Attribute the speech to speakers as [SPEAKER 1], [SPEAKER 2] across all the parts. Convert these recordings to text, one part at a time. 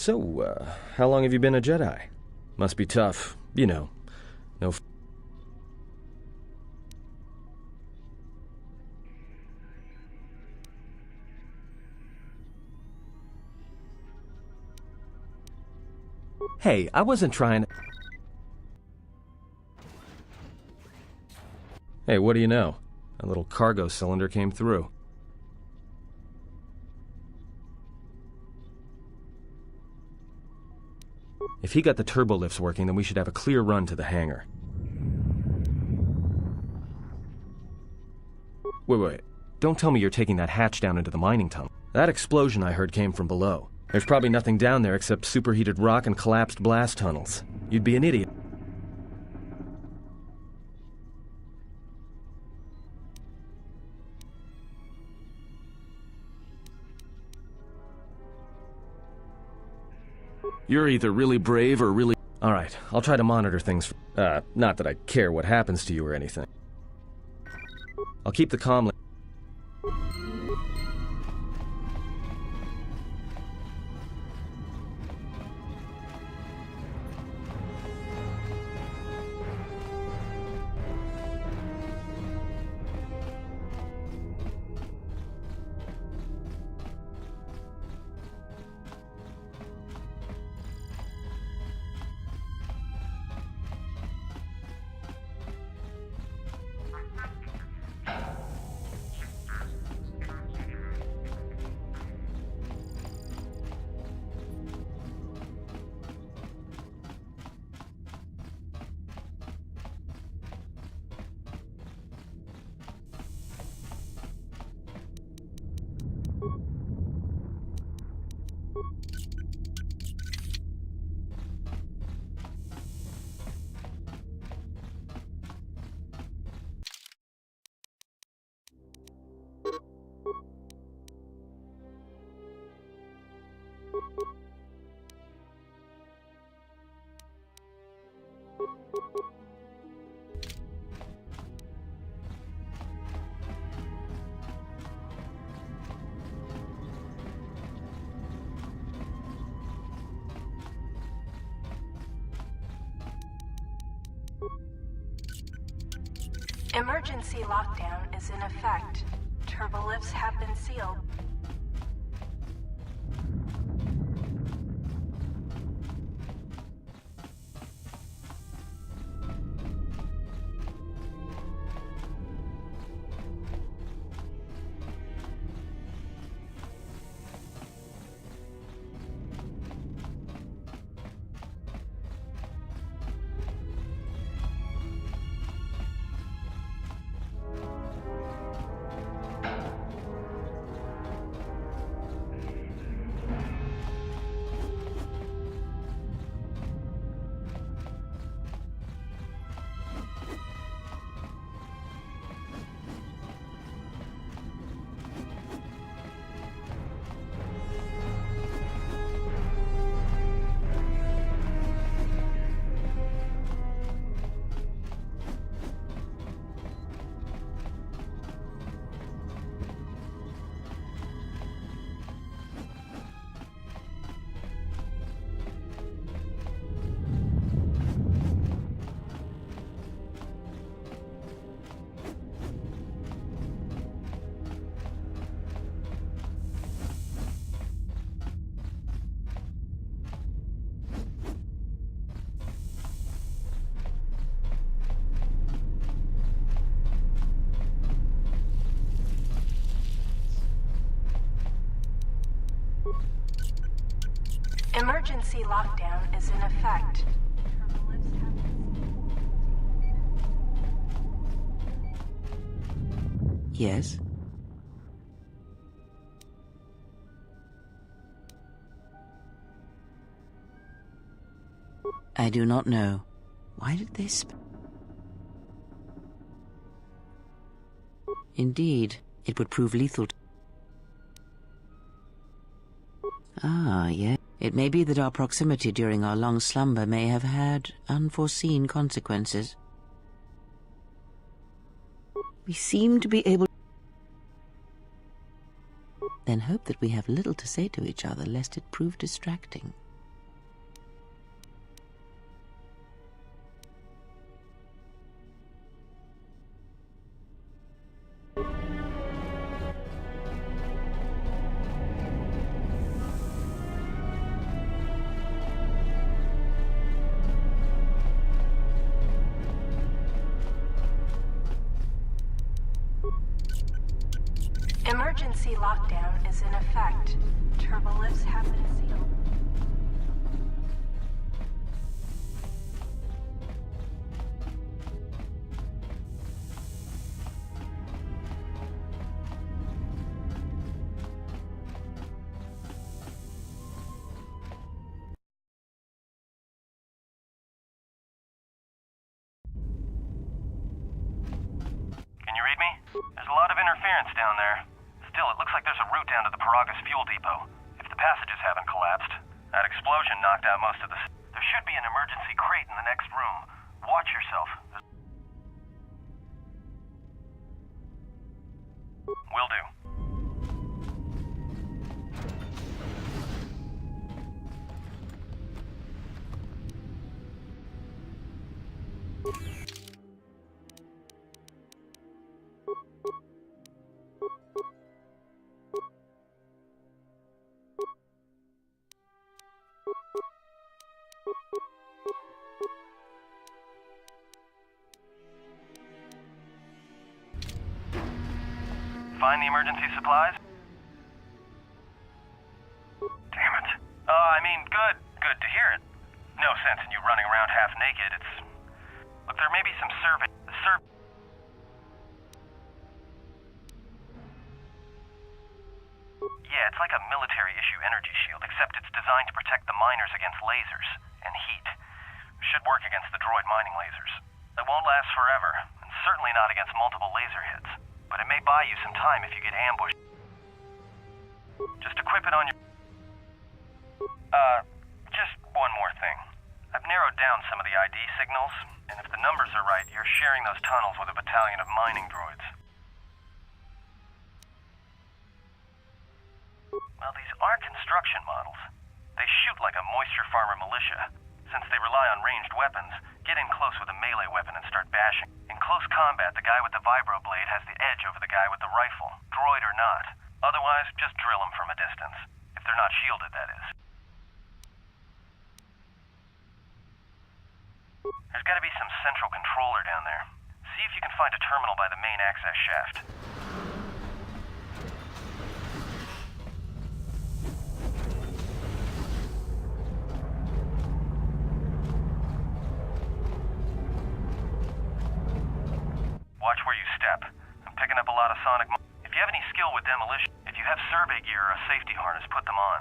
[SPEAKER 1] So, how long have you been a Jedi? Must be tough, you know. No. Hey, I wasn't trying. Hey, what do you know? A little cargo cylinder came through. If he got the turbo lifts working, then we should have a clear run to the hangar. Wait. Don't tell me you're taking that hatch down into the mining tunnel. That explosion I heard came from below. There's probably nothing down there except superheated rock and collapsed blast tunnels. You'd be an idiot. You're either really brave or really... Alright, I'll try to monitor things. Not that I care what happens to you or anything. I'll keep the comm...
[SPEAKER 2] Emergency lockdown is in effect. Turbolifts have been sealed. Emergency lockdown is in effect.
[SPEAKER 3] Yes? I do not know. Why did they Indeed, it would prove lethal. Ah, yes. It may be that our proximity during our long slumber may have had unforeseen consequences. We seem to be able... Then hope that we have little to say to each other, lest it prove distracting.
[SPEAKER 2] Emergency lockdown is in effect. Turbolifts have been sealed.
[SPEAKER 1] Can you read me? There's a lot of interference down there. Still, it looks like there's a route down to the Paragas fuel depot. If the passages haven't collapsed. That explosion knocked out most of the... There should be an emergency crate in the next room. Watch yourself. Will do. Find the emergency supplies? Damn it. Good. Good to hear it. No sense in you running around half naked. Look, there may be some Yeah, it's like a military-issue energy shield, except it's designed to protect the miners against lasers and heat. Should work against the droid mining lasers. It won't last forever, and certainly not against multiple laser hits. But it may buy you some time if you get ambushed. Just equip it on your... Just one more thing. I've narrowed down some of the ID signals, and if the numbers are right, you're sharing those tunnels with a battalion of mining droids. Well, these are construction models. They shoot like a moisture farmer militia. Since they rely on ranged weapons, get in close with a melee weapon and start bashing. In close combat, the guy with the vibroblade has the edge over the guy with the rifle, droid or not. Otherwise, just drill him from a distance. If they're not shielded, that is. There's gotta be some central controller down there. See if you can find a terminal by the main access shaft. Watch where you step. I'm picking up a lot of sonic... If you have any skill with demolition, if you have survey gear or a safety harness, put them on.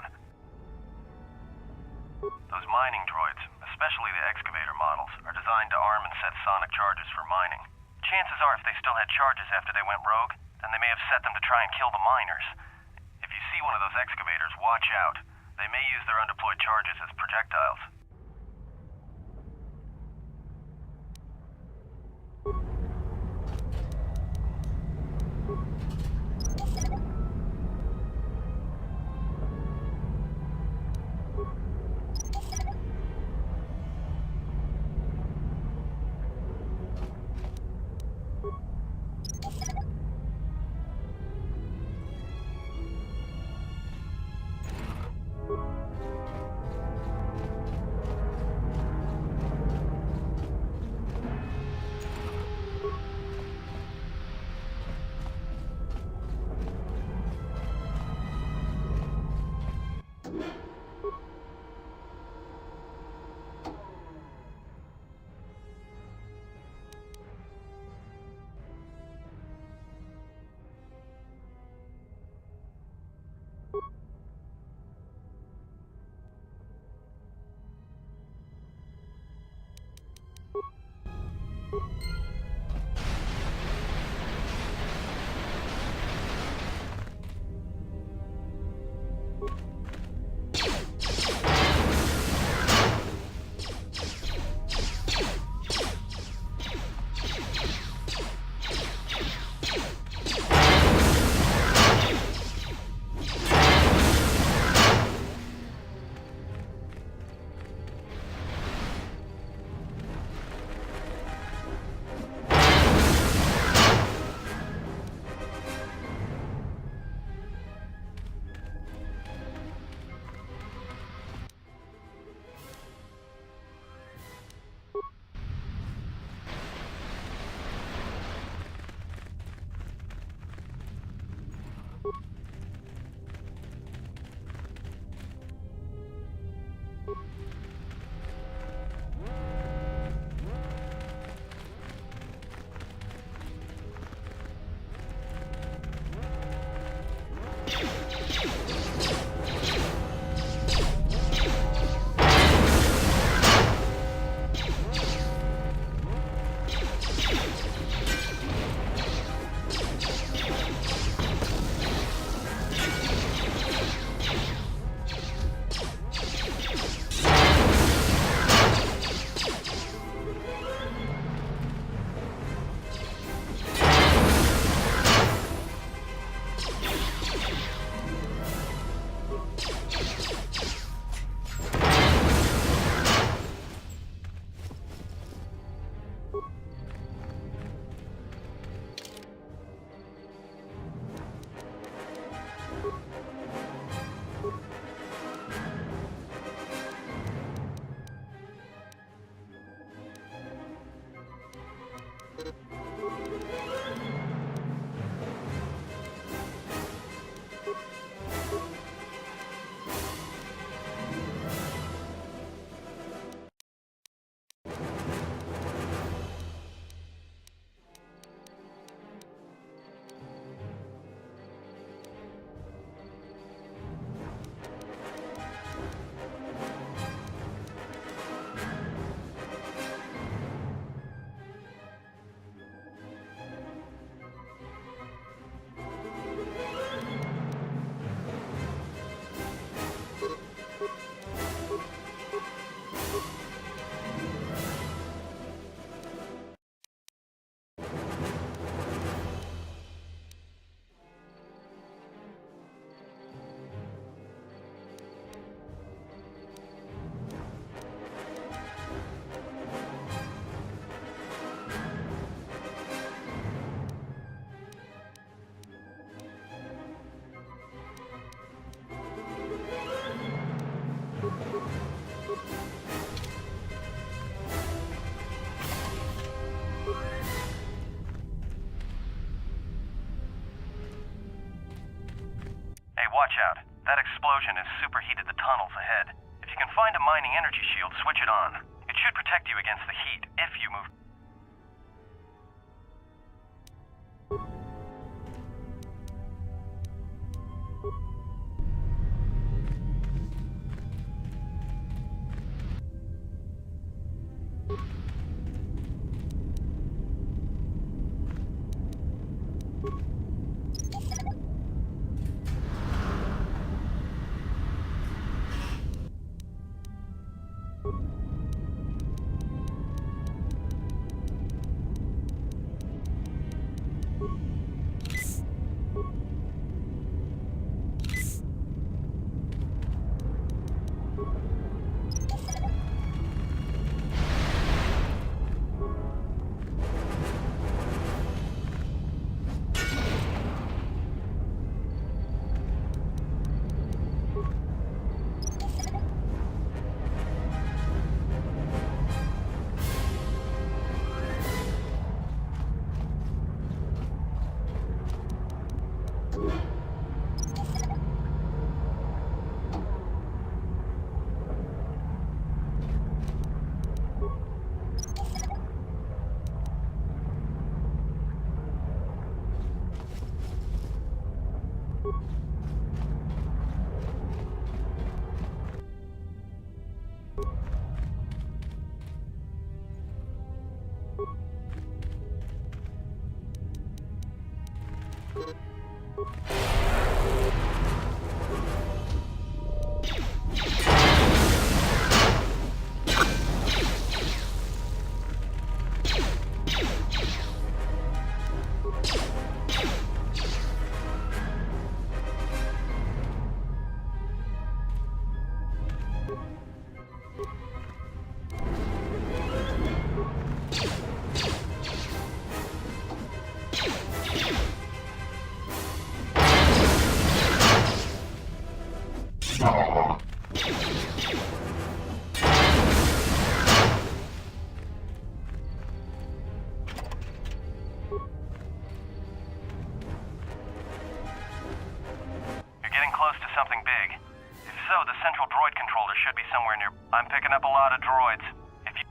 [SPEAKER 1] Those mining droids, especially the excavator models, are designed to arm and set sonic charges for mining. Chances are if they still had charges after they went rogue, then they may have set them to try and kill the miners. If you see one of those excavators, watch out. They may use their undeployed charges as projectiles. watch out. That explosion has superheated the tunnels ahead. If you can find a mining energy shield, switch it on. It should protect you against the heat if you move. I'm picking up a lot of droids. If you...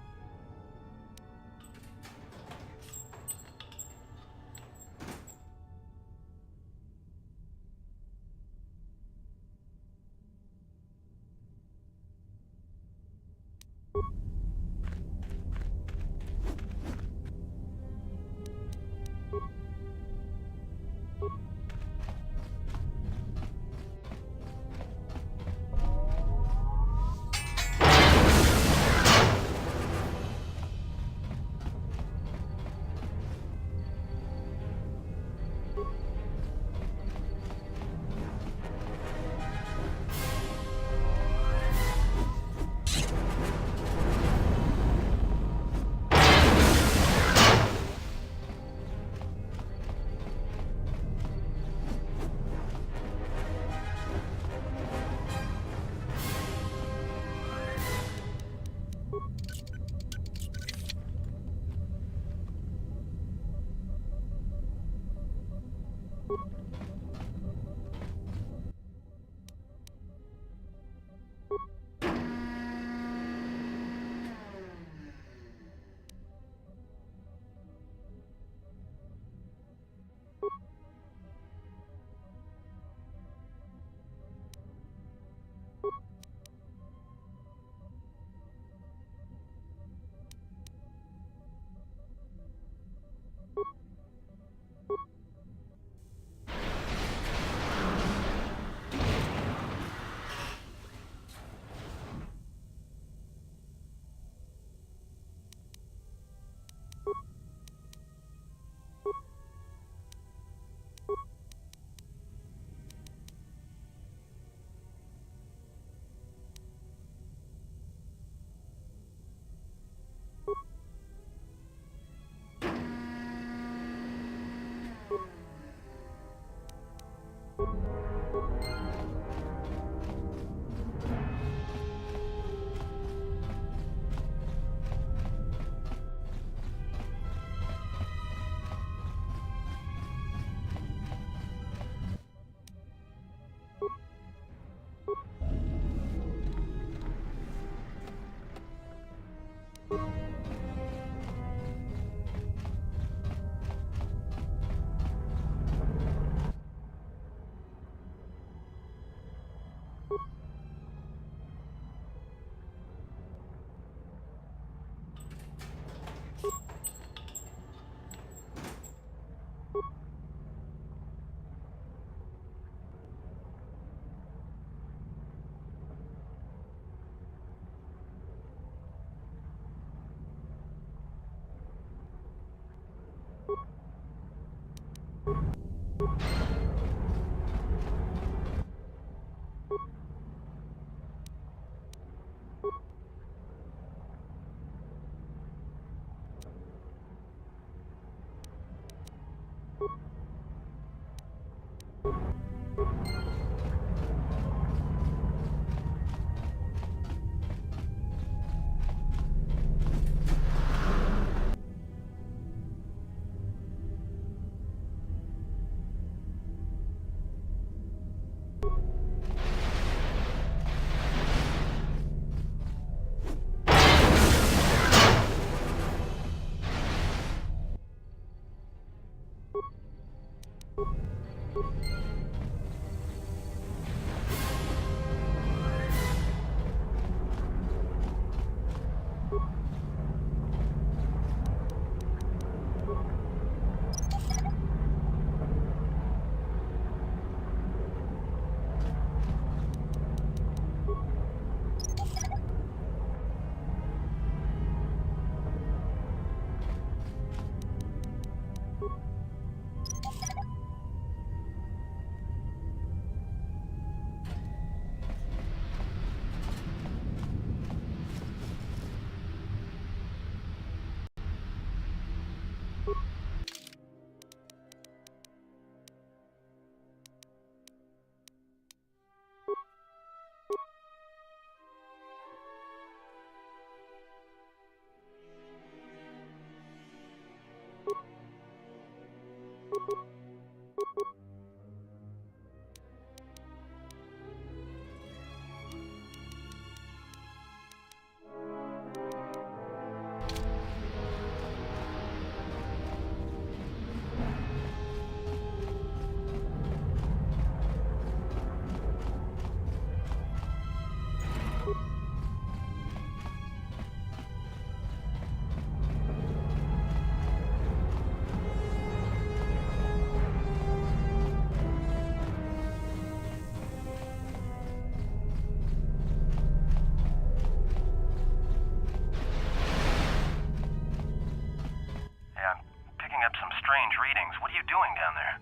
[SPEAKER 1] Strange readings. What are you doing down there?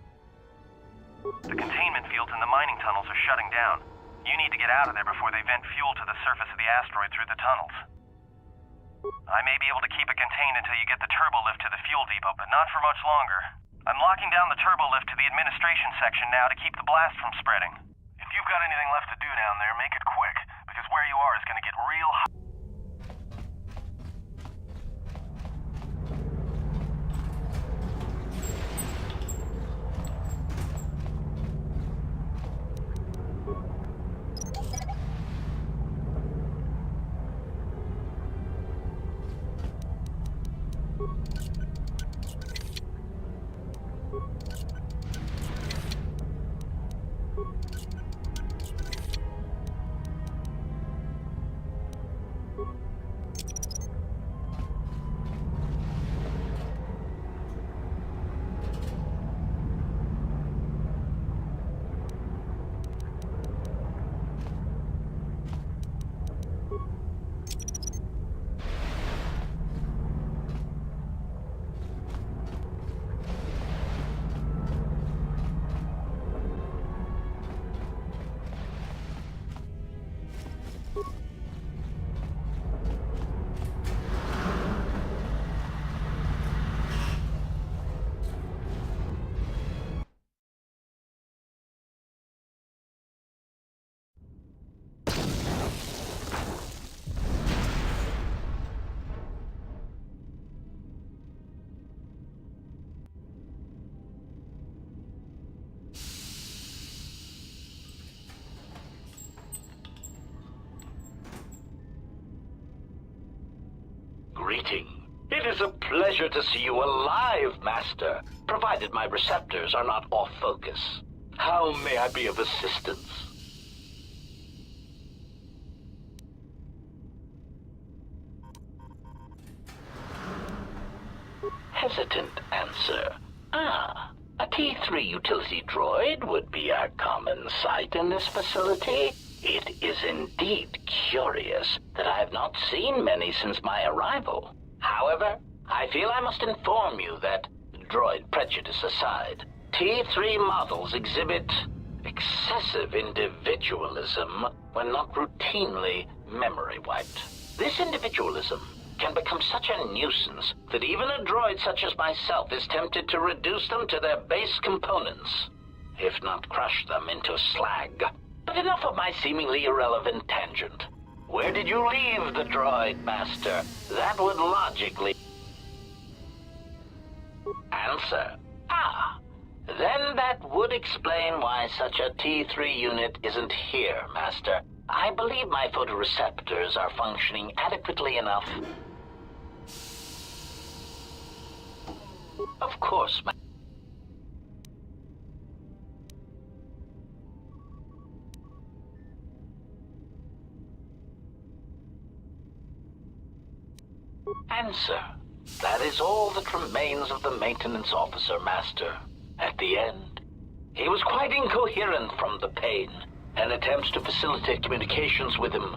[SPEAKER 1] The containment fields in the mining tunnels are shutting down. You need to get out of there before they vent fuel to the surface of the asteroid through the tunnels. I may be able to keep it contained until you get the turbo lift to the fuel depot, but not for much longer. I'm locking down the turbo lift to the administration section now to keep the blast from spreading. If you've got anything left to do down there, make it quick, because where you are is going to get real hot.
[SPEAKER 4] Greeting. It is a pleasure to see you alive, Master, provided my receptors are not off focus. How may I be of assistance? Hesitant answer. A T3 utility droid would be a common sight in this facility. It is indeed curious that I have not seen many since my arrival. However, I feel I must inform you that, droid prejudice aside, T3 models exhibit excessive individualism when not routinely memory wiped. This individualism can become such a nuisance that even a droid such as myself is tempted to reduce them to their base components, if not crush them into slag. But enough of my seemingly irrelevant tangent. Where did you leave the droid, Master? That would logically... Answer. Then that would explain why such a T3 unit isn't here, Master. I believe my photoreceptors are functioning adequately enough. Of course, answer. That is all that remains of the maintenance officer, Master. At the end, he was quite incoherent from the pain, and attempts to facilitate communications with him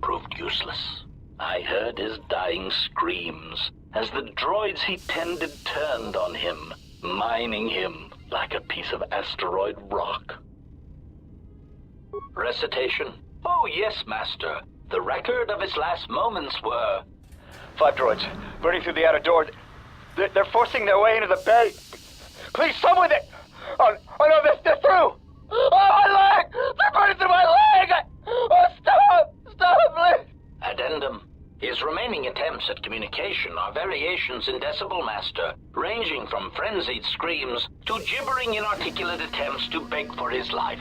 [SPEAKER 4] proved useless. I heard his dying screams as the droids he tended turned on him, mining him like a piece of asteroid rock. Recitation? Oh yes, Master. The record of his last moments were...
[SPEAKER 5] 5 droids, burning through the outer door. They're forcing their way into the bay. Please, someone that... Oh no, they're through! Oh, my leg! They're burning through my leg! Oh, stop! Stop, please!
[SPEAKER 4] Addendum. His remaining attempts at communication are variations in decibel, Master, ranging from frenzied screams to gibbering inarticulate attempts to beg for his life.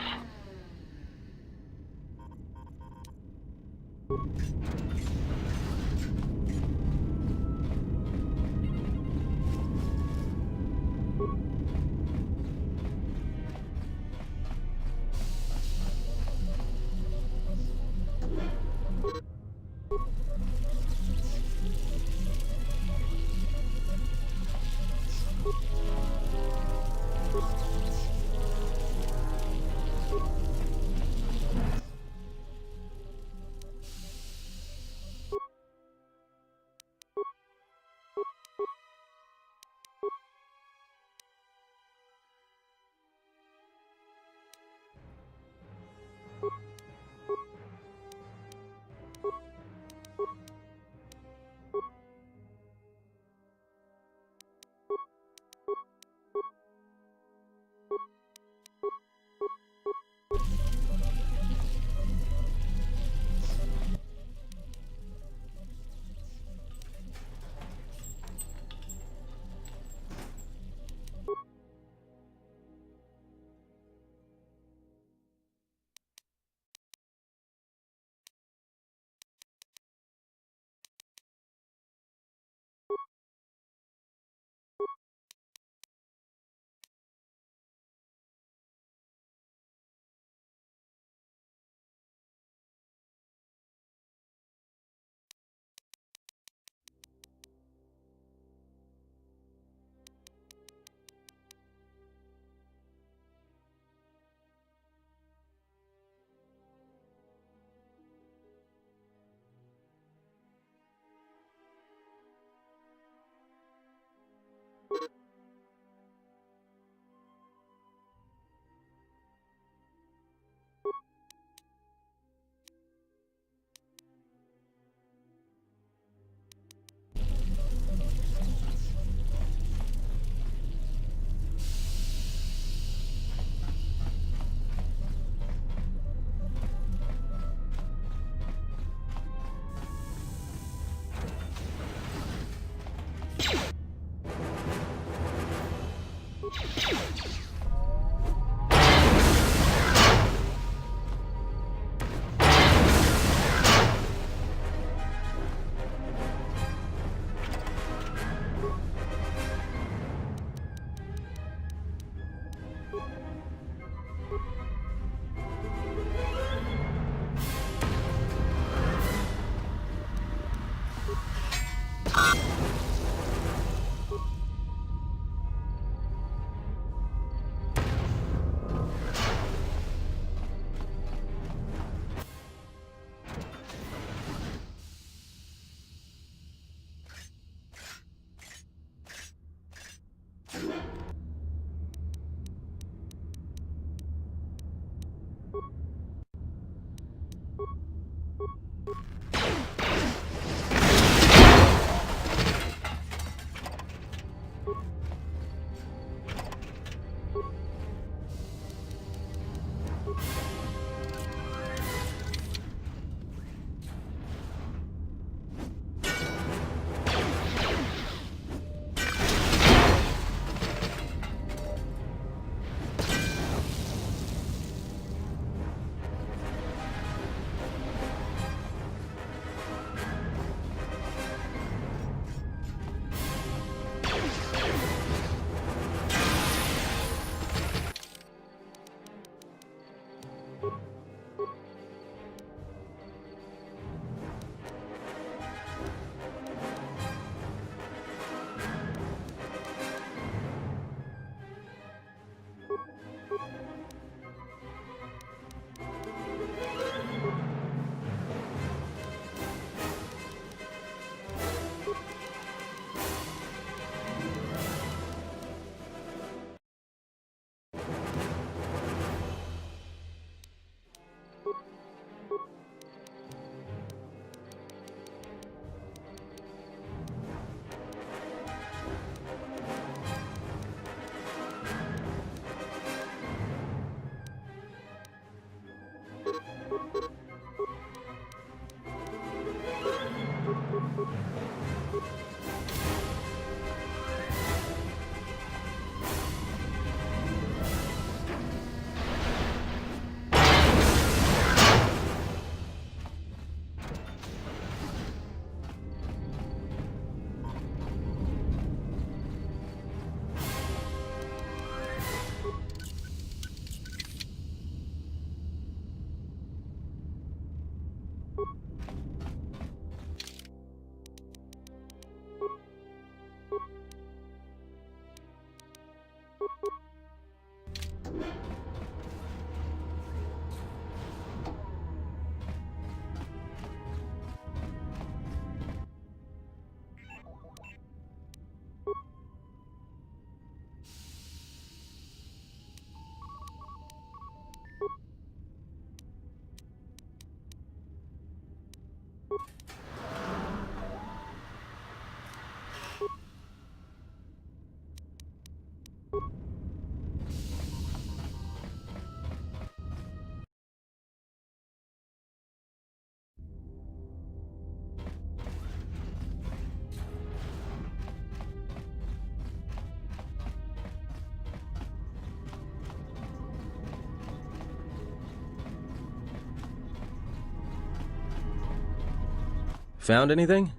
[SPEAKER 6] Found anything?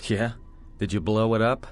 [SPEAKER 6] Yeah? Did you blow it up?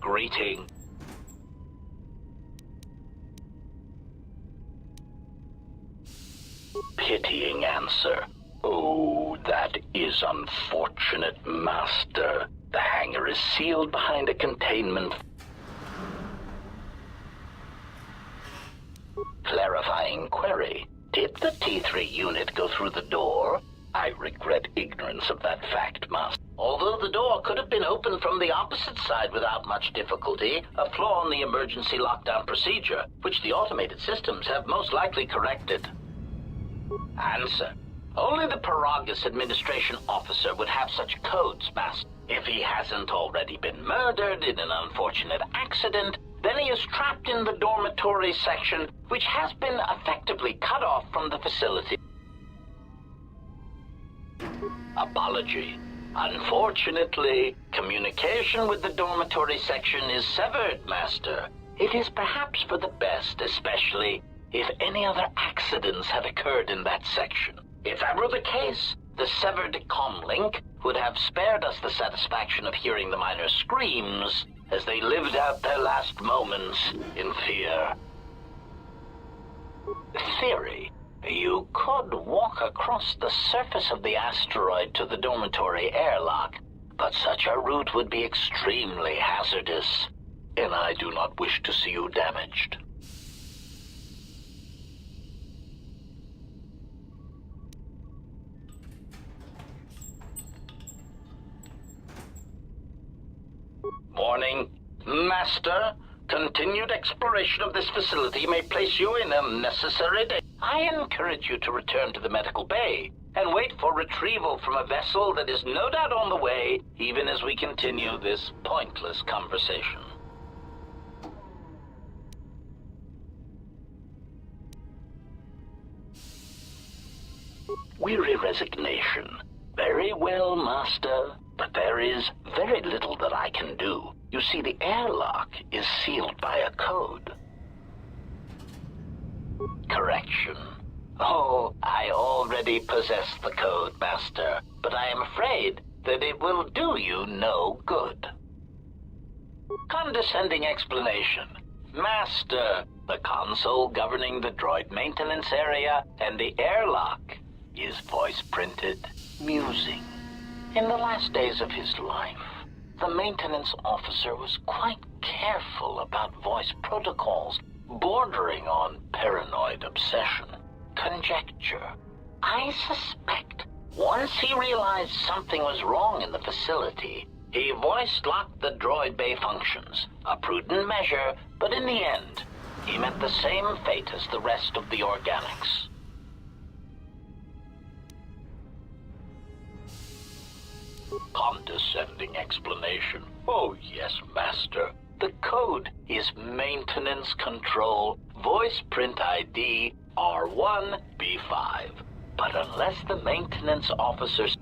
[SPEAKER 4] Greeting. Pitying answer. Oh, that is unfortunate, Master. The hangar is sealed behind a containment. Clarifying query. Did the T3 unit go through the door? I regret ignorance of that fact, Master. Although the door could have been opened from the opposite side without much difficulty, a flaw in the emergency lockdown procedure, which the automated systems have most likely corrected. Answer. Only the Paragus administration officer would have such codes, Master. If he hasn't already been murdered in an unfortunate accident, then he is trapped in the dormitory section, which has been effectively cut off from the facility. Apology. Unfortunately, communication with the dormitory section is severed, Master. It is perhaps for the best, especially if any other accidents had occurred in that section. If that were the case, the severed comlink would have spared us the satisfaction of hearing the miners' screams as they lived out their last moments in fear. Theory. You could walk across the surface of the asteroid to the dormitory airlock, but such a route would be extremely hazardous, and I do not wish to see you damaged. Warning, Master. Continued exploration of this facility may place you in unnecessary danger. I encourage you to return to the medical bay and wait for retrieval from a vessel that is no doubt on the way, even as we continue this pointless conversation. Weary resignation. Very well, Master, but there is very little that I can do. You see, the airlock is sealed by a code. Correction. Oh, I already possess the code, Master, but I am afraid that it will do you no good. Condescending explanation. Master, the console governing the droid maintenance area and the airlock is voice-printed musing. In the last days of his life, the maintenance officer was quite careful about voice protocols, bordering on paranoid obsession. Conjecture. I suspect once he realized something was wrong in the facility, he voice-locked the droid bay functions. A prudent measure, but in the end, he met the same fate as the rest of the organics. Condescending explanation. Oh yes, Master. The code is Maintenance Control Voice Print ID R1B5. But unless the maintenance officers...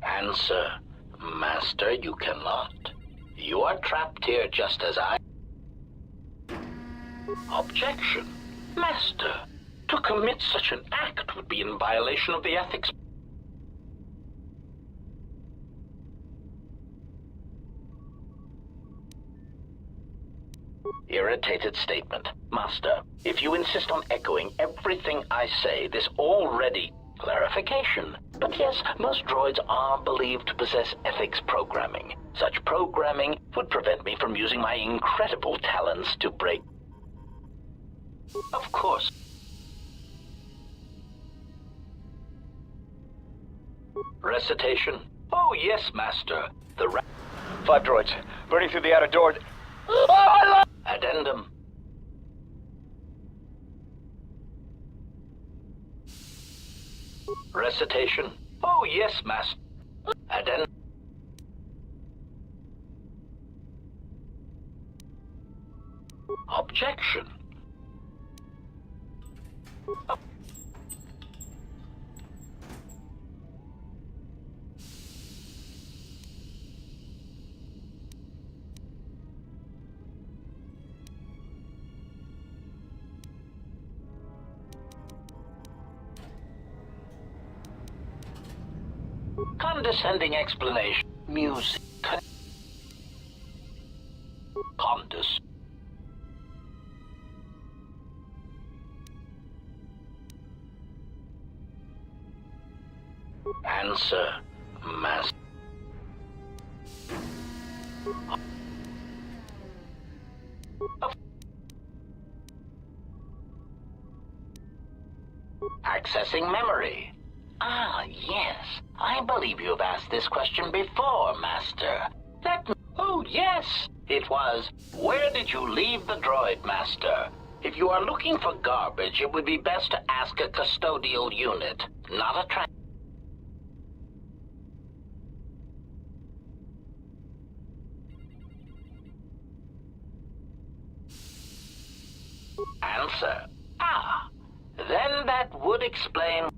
[SPEAKER 4] Answer. Master, you cannot. You are trapped here just as I... Objection. Master, to commit such an act would be in violation of the ethics. Irritated statement. Master, if you insist on echoing everything I say, this already... Clarification. But yes, most droids are believed to possess ethics programming. Such programming would prevent me from using my incredible talents to break... Of course. Recitation. Oh, yes, Master. The
[SPEAKER 5] 5 droids, burning through the outer door. Oh,
[SPEAKER 4] Addendum. Recitation. Oh, yes, Master. Addendum. Objection. Condescending explanation. Music. Condescending. Answer, Master. Accessing memory. Ah, yes. I believe you have asked this question before, Master. Oh, yes. It was, where did you leave the droid, Master? If you are looking for garbage, it would be best to ask a custodial unit, not a Answer. Ah, then that would explain.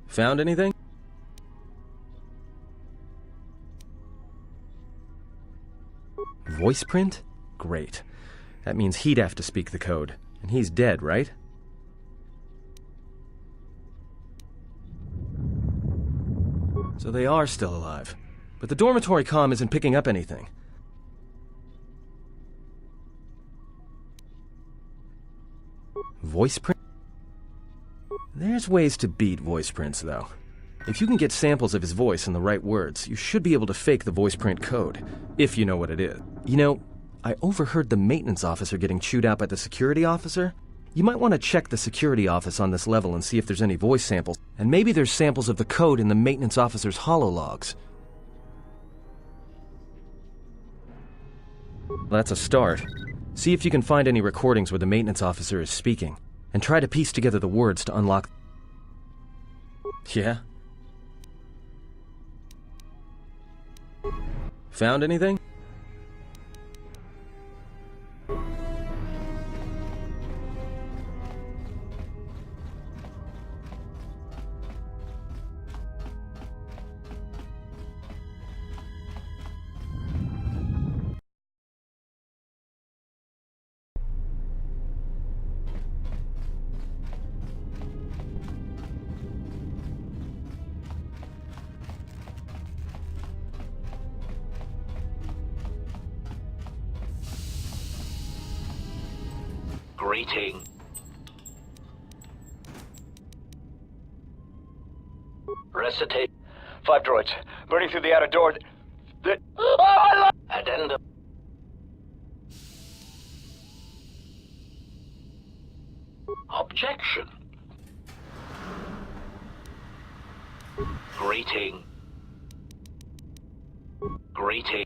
[SPEAKER 6] Found anything? Voice print? Great. That means he'd have to speak the code. And he's dead, right? So they are still alive. But the dormitory comm isn't picking up anything. Voice print? There's ways to beat voice prints, though. If you can get samples of his voice and the right words, you should be able to fake the voice print code, if you know what it is. You know, I overheard the maintenance officer getting chewed out by the security officer. You might want to check the security office on this level and see if there's any voice samples, and maybe there's samples of the code in the maintenance officer's holologs. That's a start. See if you can find any recordings where the maintenance officer is speaking, and try to piece together the words to unlock... Yeah? Found anything?
[SPEAKER 4] Greeting. Recitate.
[SPEAKER 5] 5 droids. Burning through the outer door. Oh,
[SPEAKER 4] Addendum. Objection. Greeting. Greeting.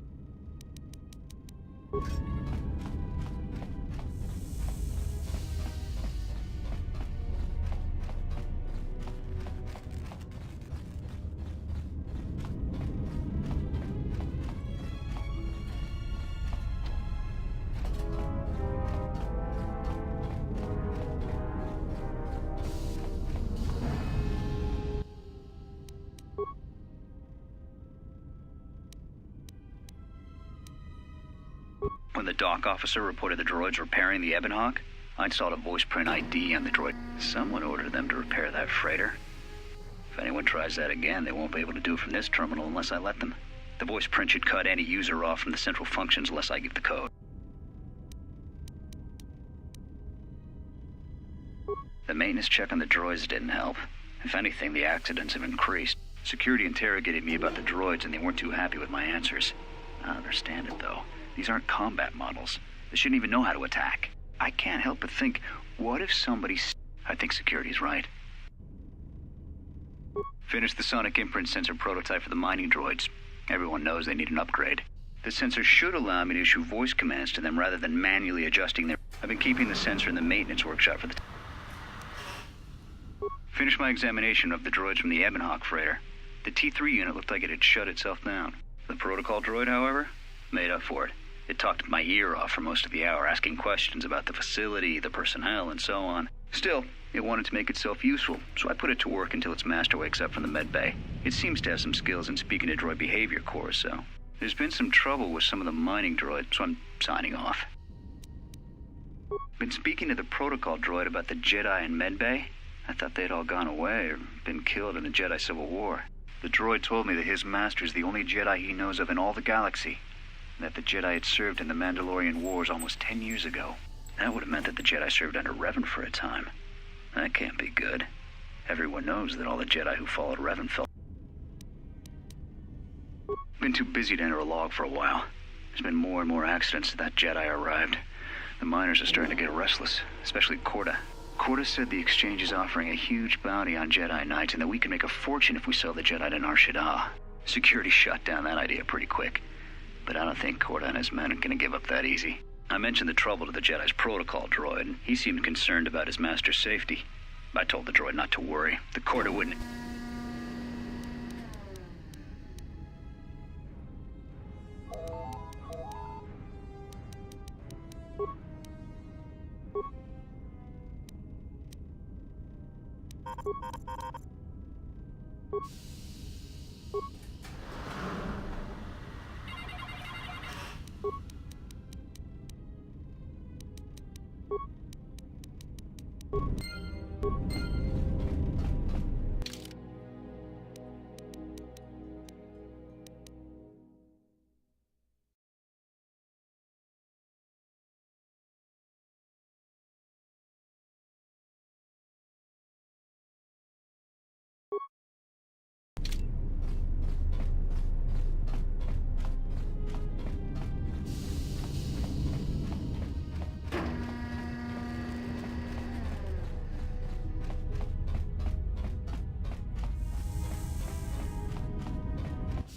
[SPEAKER 7] When the dock officer reported the droids repairing the Ebon Hawk, I installed a voice print ID on the droid. Someone ordered them to repair that freighter. If anyone tries that again, they won't be able to do it from this terminal unless I let them. The voice print should cut any user off from the central functions unless I give the code. The maintenance check on the droids didn't help. If anything, the accidents have increased. Security interrogated me about the droids and they weren't too happy with my answers. I understand it, though. These aren't combat models. They shouldn't even know how to attack. I can't help but think, what if somebody... I think security's right. Finished the sonic imprint sensor prototype for the mining droids. Everyone knows they need an upgrade. The sensor should allow me to issue voice commands to them rather than manually adjusting their... I've been keeping the sensor in the maintenance workshop for the... Finished my examination of the droids from the Ebon Hawk freighter. The T3 unit looked like it had shut itself down. The protocol droid, however, made up for it. It talked my ear off for most of the hour, asking questions about the facility, the personnel, and so on. Still, it wanted to make itself useful, so I put it to work until its master wakes up from the med bay. It seems to have some skills in speaking to droid behavior core, so... There's been some trouble with some of the mining droids, so I'm signing off. Been speaking to the protocol droid about the Jedi in med bay. I thought they'd all gone away or been killed in the Jedi Civil War. The droid told me that his master's the only Jedi he knows of in all the galaxy, and that the Jedi had served in the Mandalorian Wars almost 10 years ago. That would have meant that the Jedi served under Revan for a time. That can't be good. Everyone knows that all the Jedi who followed Revan fell. Been too busy to enter a log for a while. There's been more and more accidents since that Jedi arrived. The miners are starting to get restless, especially Korta. Korta said the exchange is offering a huge bounty on Jedi Knights and that we can make a fortune if we sell the Jedi to Nar Shaddaa. Security shut down that idea pretty quick, but I don't think Korta and his men are gonna give up that easy. I mentioned the trouble to the Jedi's protocol droid, and he seemed concerned about his master's safety. I told the droid not to worry. The Korta wouldn't...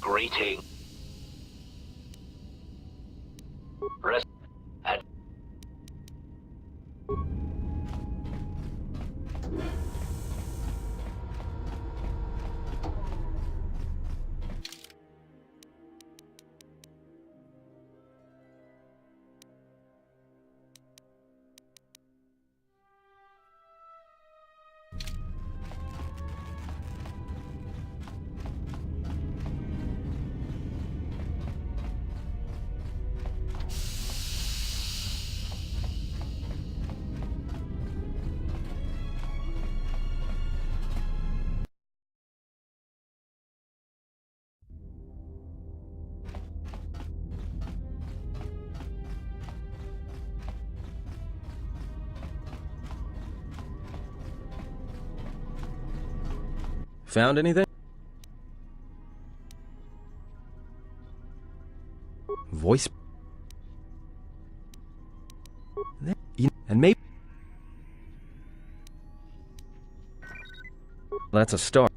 [SPEAKER 4] Greeting. Rest and
[SPEAKER 6] Found anything? Voice... And maybe... That's a start.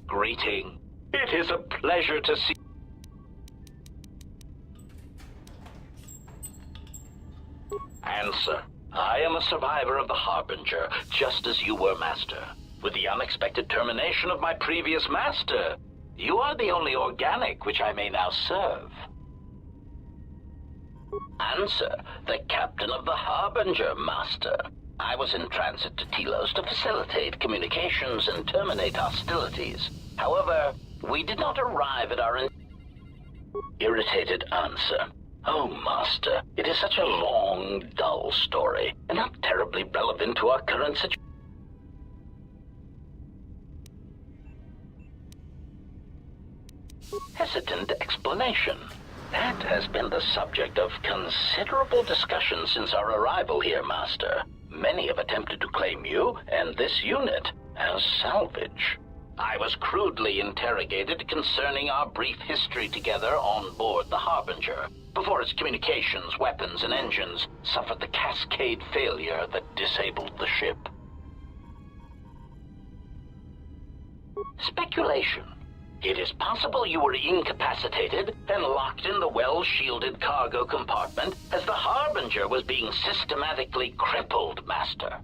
[SPEAKER 4] Greeting. It is a pleasure to see... Answer. I am a survivor of the Harbinger, just as you were, Master. With the unexpected termination of my previous Master, you are the only organic which I may now serve. Answer. The Captain of the Harbinger, Master. I was in transit to Telos to facilitate communications and terminate hostilities. However, we did not arrive at our... Irritated answer. Oh, Master, it is such a long, dull story, and not terribly relevant to our current situation. Hesitant explanation. That has been the subject of considerable discussion since our arrival here, Master. Many have attempted to claim you and this unit as salvage. I was crudely interrogated concerning our brief history together on board the Harbinger, before its communications, weapons, and engines suffered the cascade failure that disabled the ship. Speculation. It is possible you were incapacitated and locked in the well-shielded cargo compartment as the Harbinger was being systematically crippled, Master.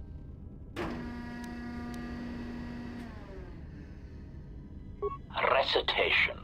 [SPEAKER 4] Recitation.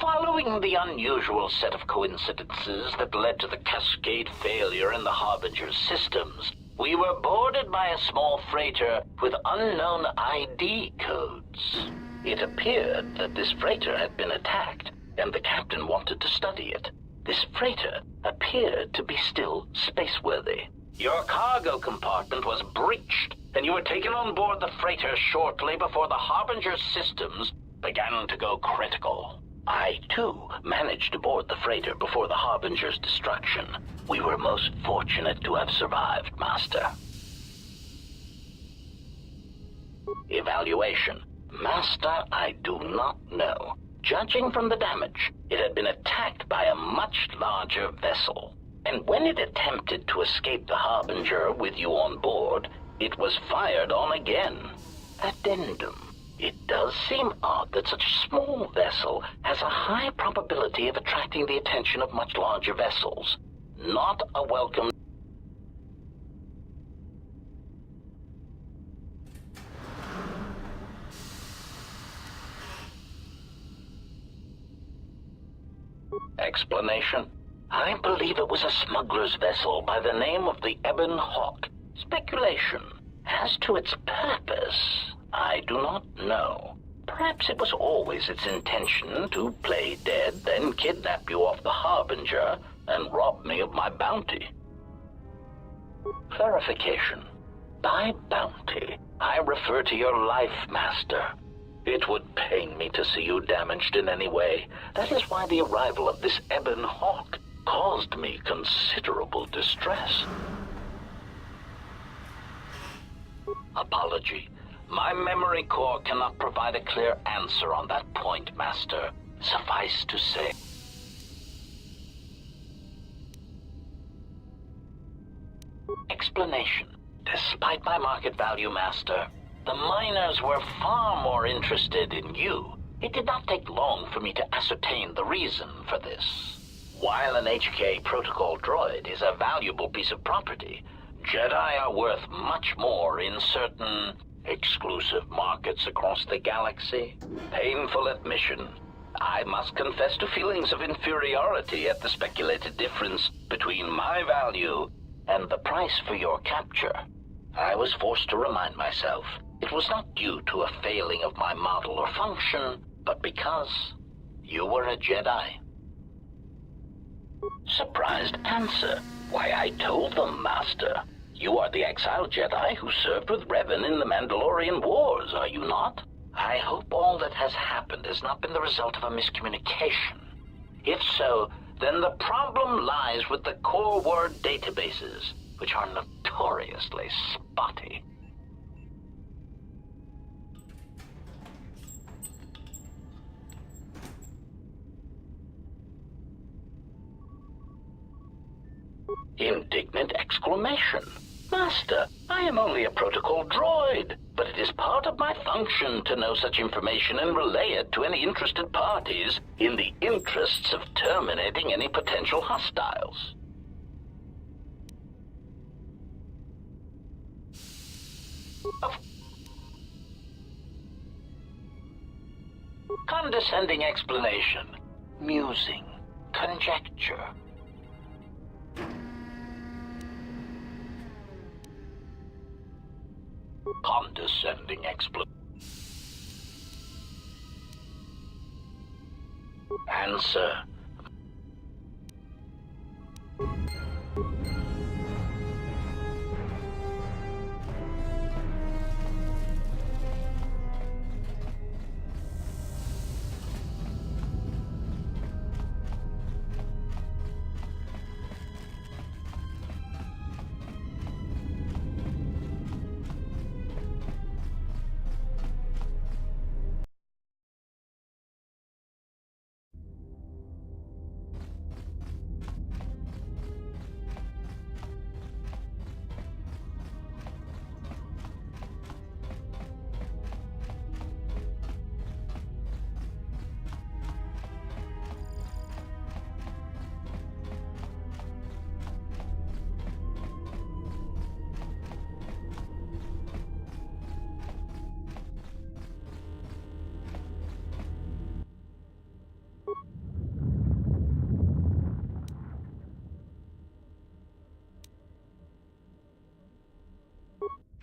[SPEAKER 4] Following the unusual set of coincidences that led to the cascade failure in the Harbinger's systems, we were boarded by a small freighter with unknown ID codes. It appeared that this freighter had been attacked, and the captain wanted to study it. This freighter appeared to be still spaceworthy. Your cargo compartment was breached, and you were taken on board the freighter shortly before the Harbinger's systems began to go critical. I, too, managed to board the freighter before the Harbinger's destruction. We were most fortunate to have survived, Master. Evaluation. Master, I do not know. Judging from the damage, it had been attacked by a much larger vessel. And when it attempted to escape the Harbinger with you on board, it was fired on again. Addendum. It does seem odd that such a small vessel has a high probability of attracting the attention of much larger vessels. Not a welcome... Explanation. I believe it was a smuggler's vessel by the name of the Ebon Hawk. Speculation. As to its purpose, I do not know. Perhaps it was always its intention to play dead, then kidnap you off the Harbinger and rob me of my bounty. Clarification. By bounty, I refer to your life, Master. It would pain me to see you damaged in any way. That is why the arrival of this Ebon Hawk caused me considerable distress. Apology. My memory core cannot provide a clear answer on that point, Master. Suffice to say... Explanation. Despite my market value, Master, the miners were far more interested in you. It did not take long for me to ascertain the reason for this. While an HK protocol droid is a valuable piece of property, Jedi are worth much more in certain exclusive markets across the galaxy. Painful admission. I must confess to feelings of inferiority at the speculated difference between my value and the price for your capture. I was forced to remind myself it was not due to a failing of my model or function, but because you were a Jedi. Surprised answer. Why, I told them, Master. You are the exiled Jedi who served with Revan in the Mandalorian Wars, are you not? I hope all that has happened has not been the result of a miscommunication. If so, then the problem lies with the core word databases, which are notoriously spotty. Indignant exclamation. Master, I am only a protocol droid, but it is part of my function to know such information and relay it to any interested parties in the interests of terminating any potential hostiles. Condescending explanation. Musing. Conjecture. Condescending explanation. Answer.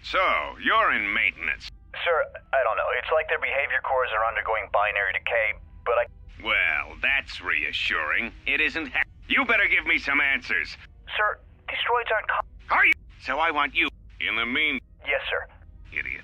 [SPEAKER 8] So, you're in maintenance.
[SPEAKER 5] Sir, I don't know. It's like their behavior cores are undergoing binary decay, but I...
[SPEAKER 8] Well, that's reassuring. It isn't You better give me some answers.
[SPEAKER 5] Sir, these droids aren't...
[SPEAKER 8] Are you? So I want you. In the mean...
[SPEAKER 5] Yes, sir.
[SPEAKER 8] Idiot.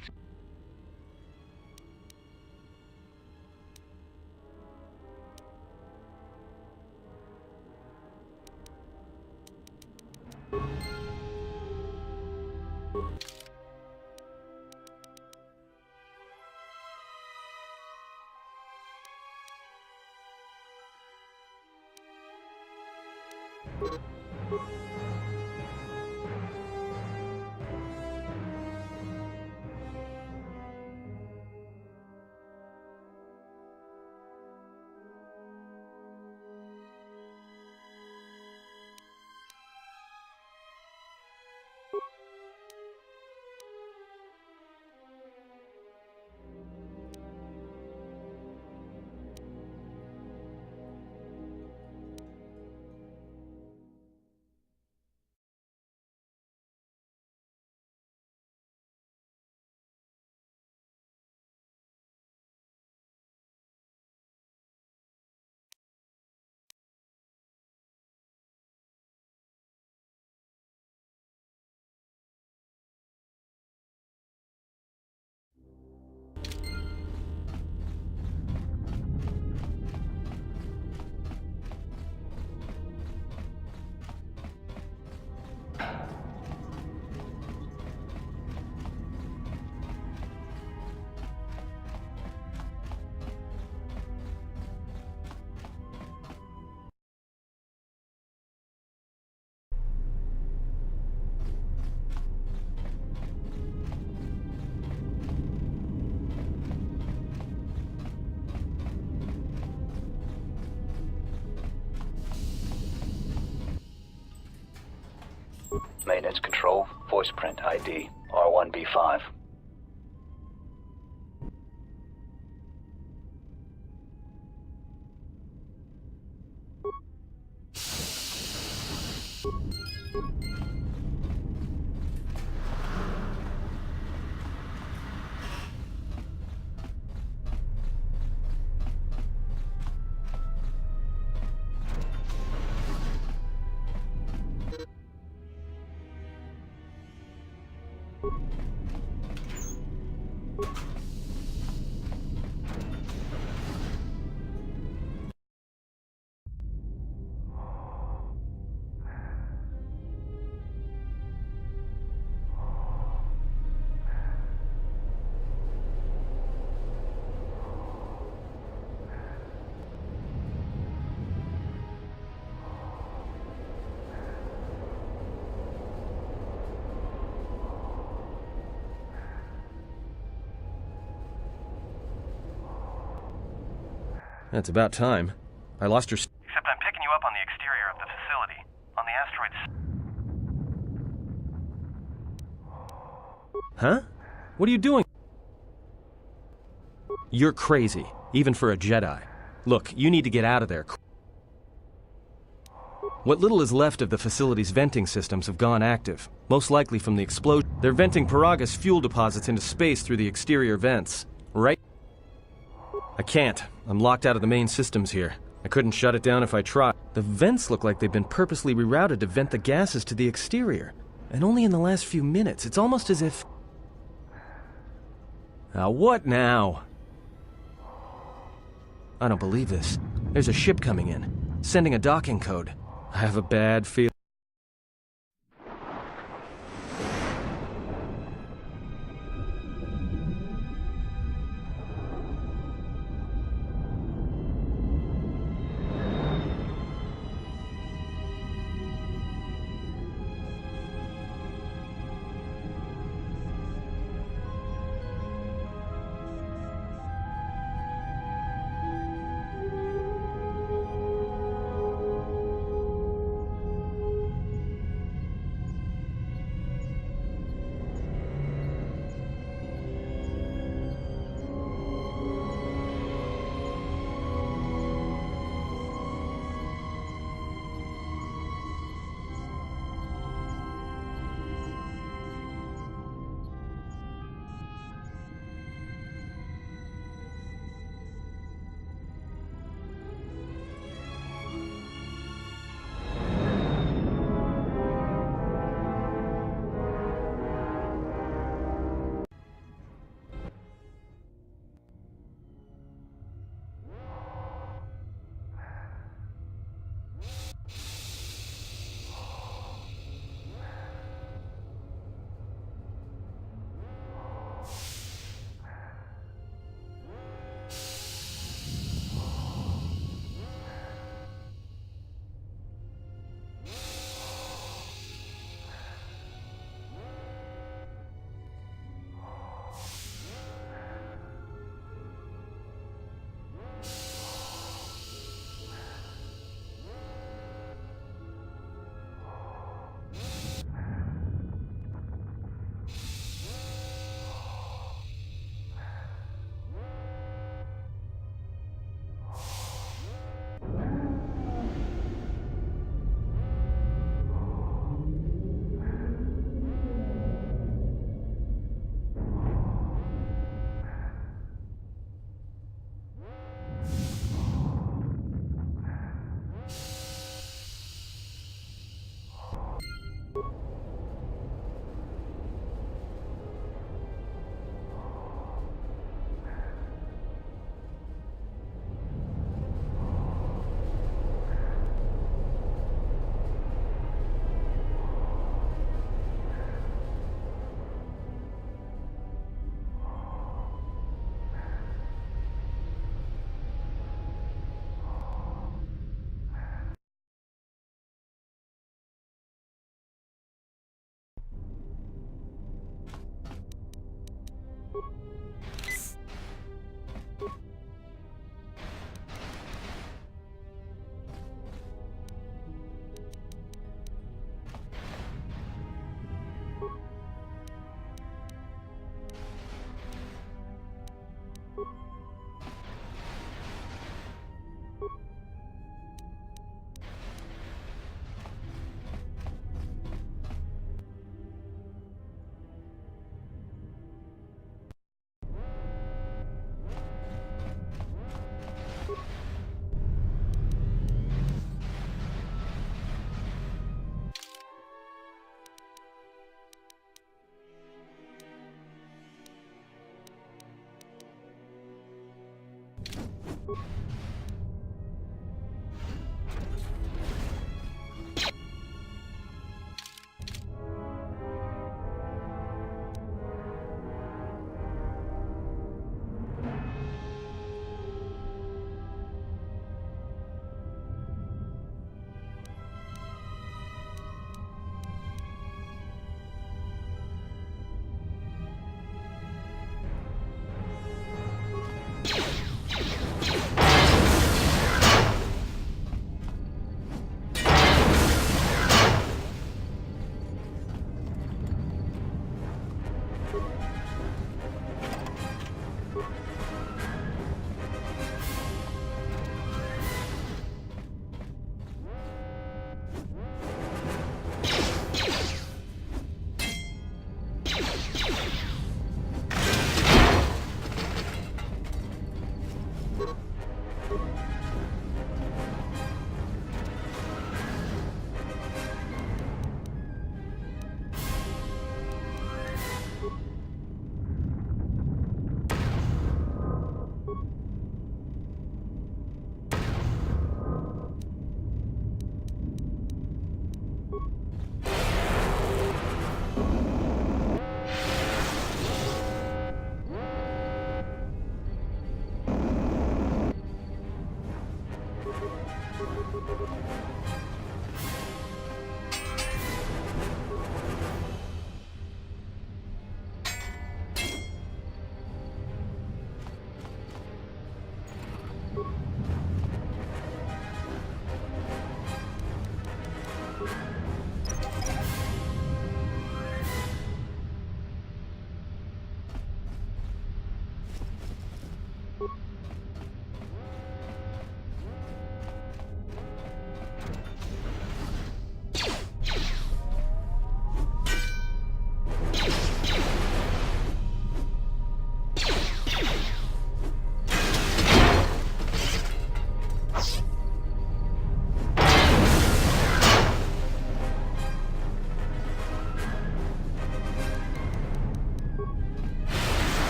[SPEAKER 5] Maintenance control, voice print ID, R1B5.
[SPEAKER 6] That's about time. I lost her.
[SPEAKER 1] Except I'm picking you up on the exterior of the facility, on the asteroid's...
[SPEAKER 6] Huh? What are you doing? You're crazy, even for a Jedi. Look, you need to get out of there. What little is left of the facility's venting systems have gone active, most likely from the explosion. They're venting Paragus fuel deposits into space through the exterior vents, right? I can't. I'm locked out of the main systems here. I couldn't shut it down if I tried. The vents look like they've been purposely rerouted to vent the gases to the exterior. And only in the last few minutes. It's almost as if... what now? I don't believe this. There's a ship coming in, sending a docking code. I have a bad feeling.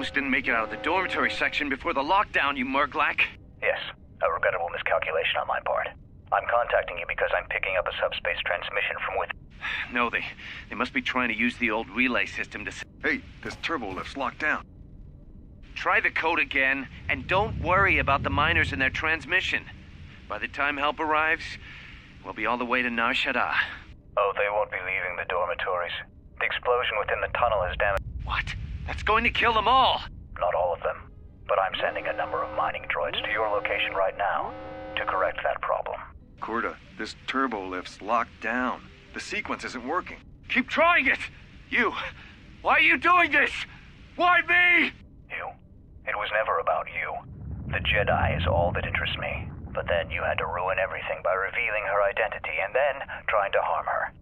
[SPEAKER 8] almost didn't make it out of the dormitory section before the lockdown, you murglak.
[SPEAKER 5] Yes, a regrettable miscalculation on my part. I'm contacting you because I'm picking up a subspace transmission from within.
[SPEAKER 8] No, they must be trying to use the old relay system to...
[SPEAKER 9] Hey, this turbo lift's locked down.
[SPEAKER 8] Try the code again, and don't worry about the miners and their transmission. By the time help arrives, we'll be all the way to Nar Shaddaa.
[SPEAKER 5] Oh, they won't be leaving the dormitories. The explosion within the tunnel has damaged...
[SPEAKER 8] What? That's going to kill them all!
[SPEAKER 5] Not all of them, but I'm sending a number of mining droids to your location right now to correct that problem.
[SPEAKER 9] Korta, this turbo lift's locked down. The sequence isn't working.
[SPEAKER 8] Keep trying it! You! Why are you doing this? Why me?
[SPEAKER 5] You? It was never about you. The Jedi is all that interests me. But then you had to ruin everything by revealing her identity and then trying to harm her.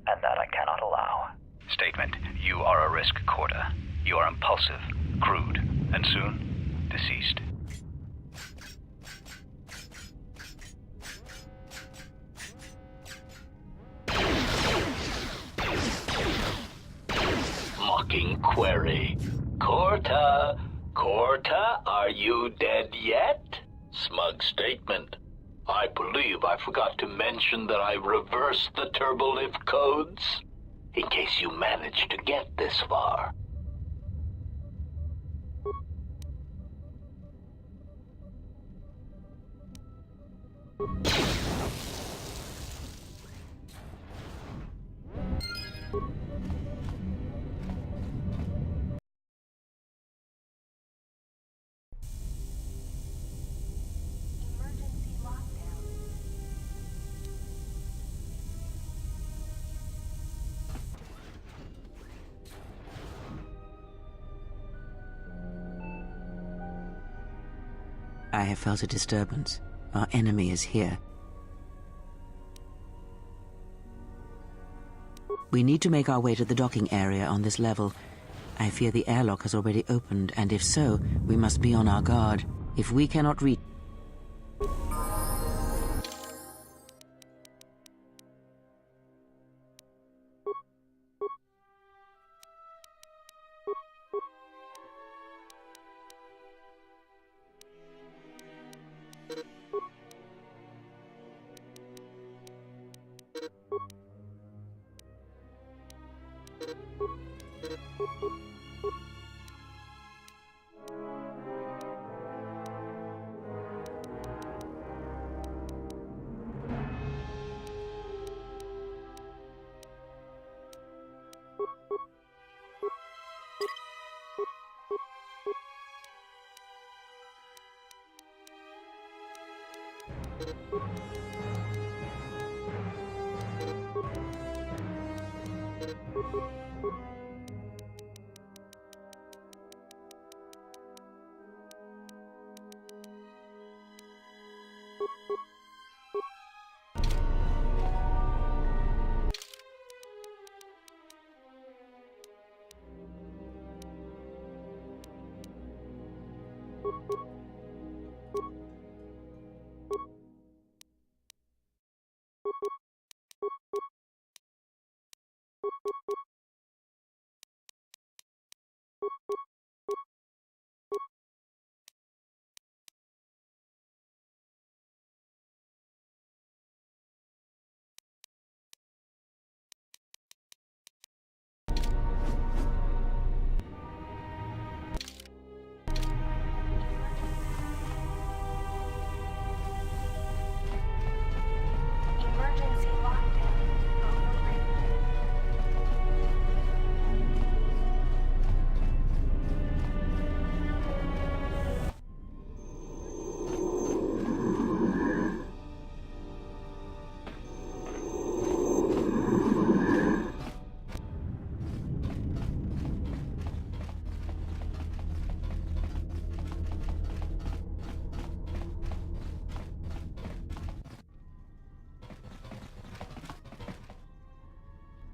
[SPEAKER 5] And that I cannot allow.
[SPEAKER 7] Statement. You are a risk, Korta. You are impulsive, crude, and soon, deceased.
[SPEAKER 4] Mocking query. Korta, are you dead yet? Smug statement. I believe I forgot to mention that I reversed the turbolift codes, in case you managed to get this far.
[SPEAKER 3] I have felt a disturbance. Our enemy is here. We need to make our way to the docking area on this level. I fear the airlock has already opened, and if so, we must be on our guard. If we cannot reach...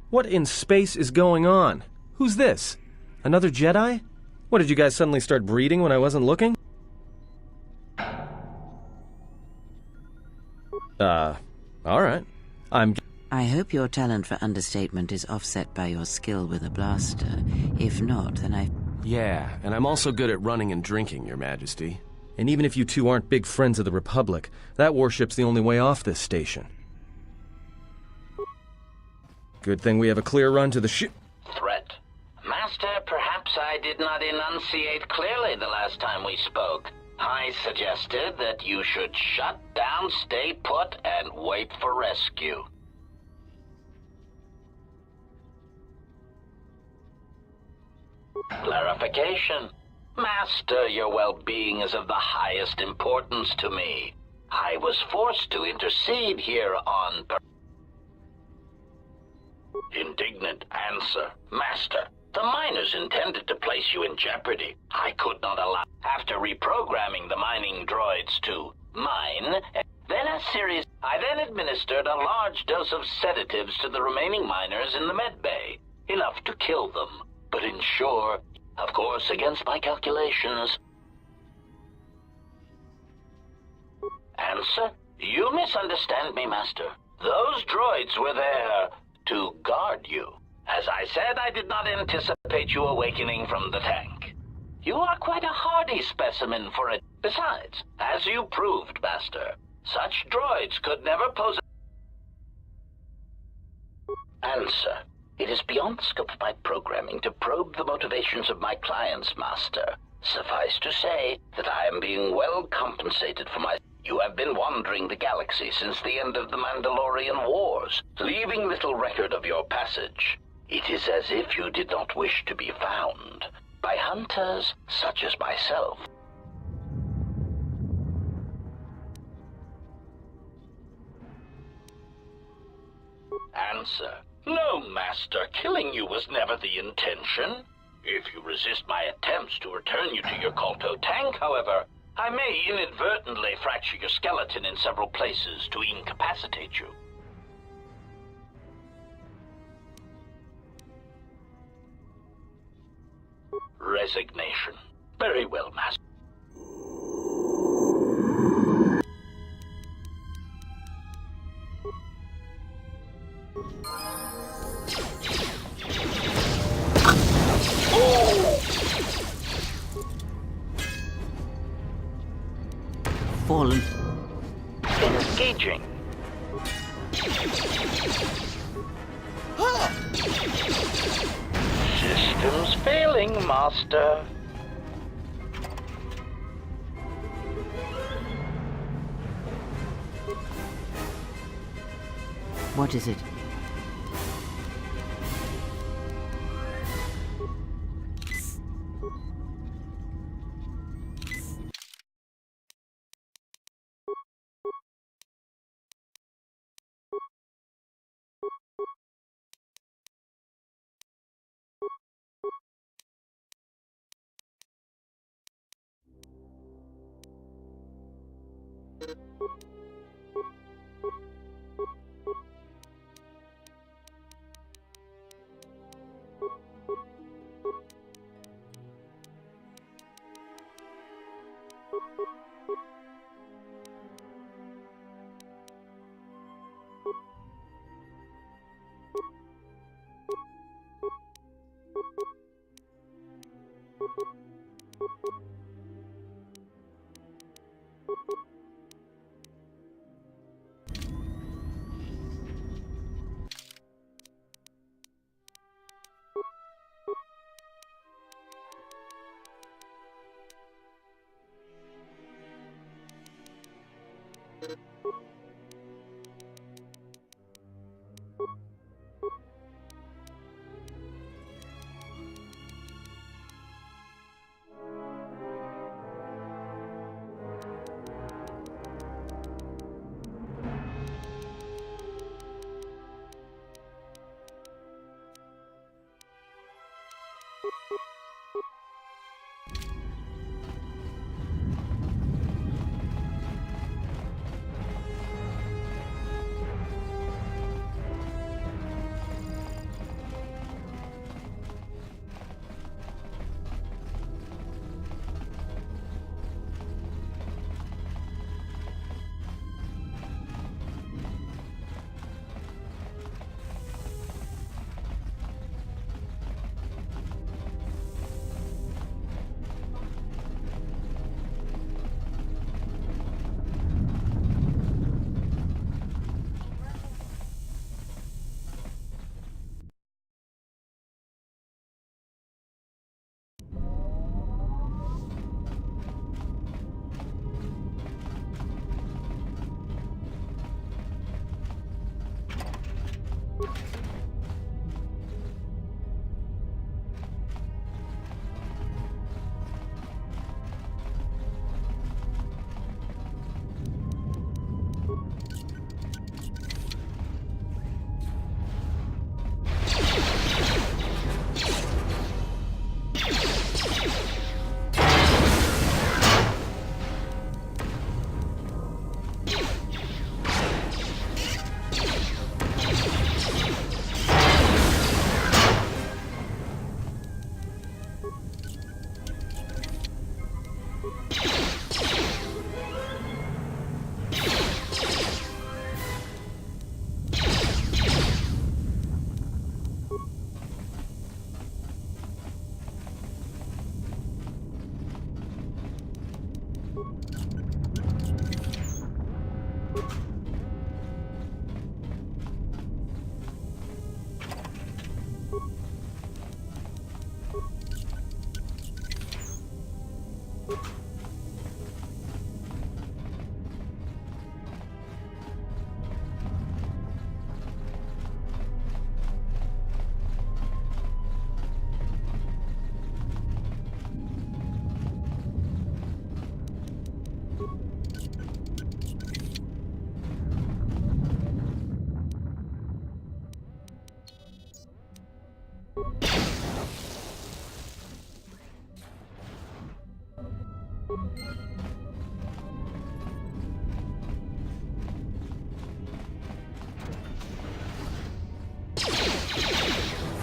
[SPEAKER 6] What in space is going on? Who's this? Another Jedi? What, did you guys suddenly start breeding when I wasn't looking? Alright.
[SPEAKER 3] I hope your talent for understatement is offset by your skill with a blaster. If not, then
[SPEAKER 6] Yeah, and I'm also good at running and drinking, Your Majesty. And even if you two aren't big friends of the Republic, that warship's the only way off this station. Good thing we have a clear run to the ship.
[SPEAKER 4] Threat. Master, perhaps I did not enunciate clearly the last time we spoke. I suggested that you should shut down, stay put, and wait for rescue. Clarification. Master, your well-being is of the highest importance to me. I was forced to intercede here on... Indignant answer. Master, the miners intended to place you in jeopardy. I could not allow... After reprogramming the mining droids to mine, I then administered a large dose of sedatives to the remaining miners in the med bay. Enough to kill them, but ensure, of course, against my calculations. Answer? You misunderstand me, Master. Those droids were there to guard you. As I said, I did not anticipate you awakening from the tank. You are quite a hardy specimen for it. Besides, as you proved, Master, such droids could never pose Answer. It is beyond the scope of my programming to probe the motivations of my clients, Master. Suffice to say that I am being well compensated for my... You have been wandering the galaxy since the end of the Mandalorian Wars, leaving little record of your passage. It is as if you did not wish to be found by hunters such as myself. Answer. No, Master. Killing you was never the intention. If you resist my attempts to return you to your Kolto tank, however, I may inadvertently fracture your skeleton in several places to incapacitate you. Resignation. Very well, Master.
[SPEAKER 3] Fallen.
[SPEAKER 4] Engaging. Systems failing, Master.
[SPEAKER 3] What is it?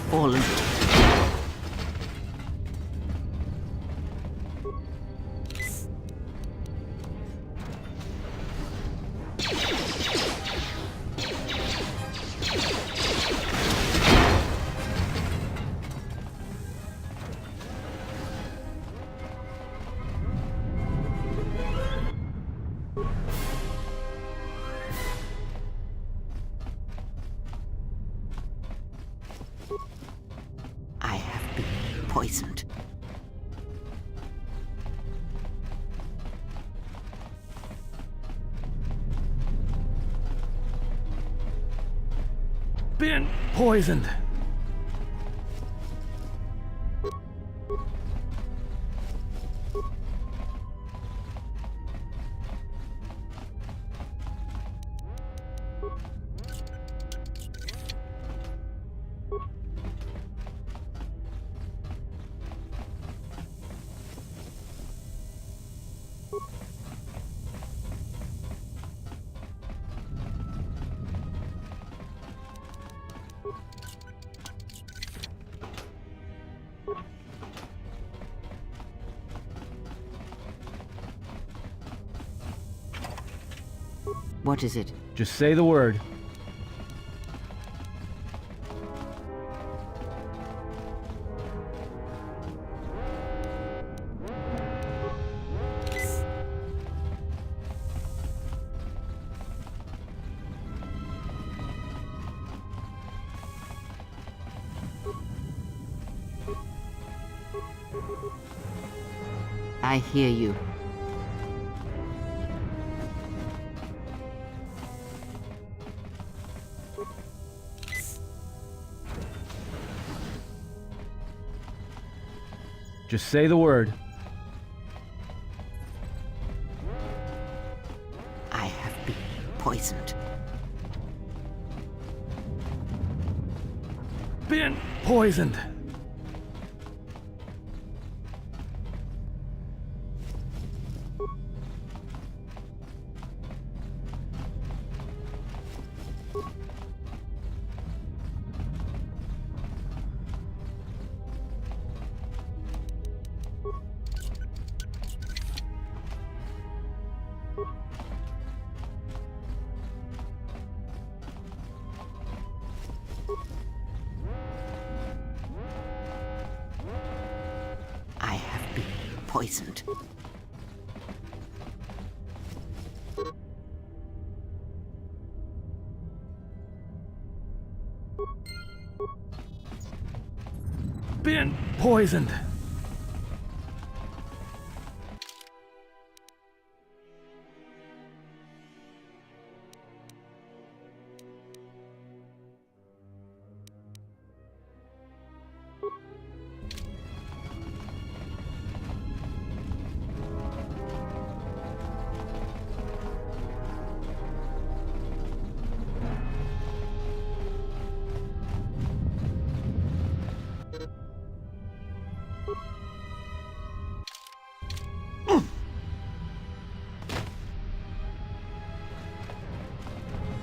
[SPEAKER 3] Fallen. I have been poisoned.
[SPEAKER 6] Been poisoned.
[SPEAKER 3] What is it?
[SPEAKER 6] Just say the word.
[SPEAKER 3] I hear you.
[SPEAKER 6] Just say the word.
[SPEAKER 3] I have been poisoned.
[SPEAKER 6] Been poisoned.
[SPEAKER 3] I have been poisoned.
[SPEAKER 6] Been poisoned.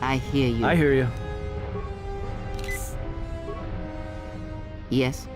[SPEAKER 3] I hear you.
[SPEAKER 6] I hear you.
[SPEAKER 3] Yes?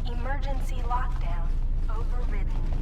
[SPEAKER 2] Emergency lockdown overridden.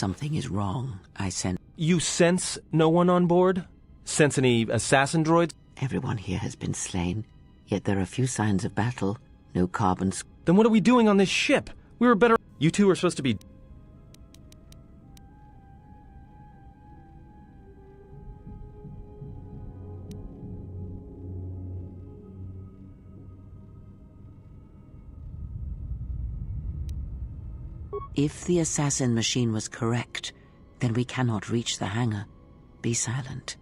[SPEAKER 3] Something is wrong. I sense...
[SPEAKER 6] You sense no one on board? Sense any assassin droids?
[SPEAKER 3] Everyone here has been slain, yet there are few signs of battle. No carbon...
[SPEAKER 6] Then what are we doing on this ship? We were better... You two are supposed to be...
[SPEAKER 3] If the assassin machine was correct, then we cannot reach the hangar. Be silent.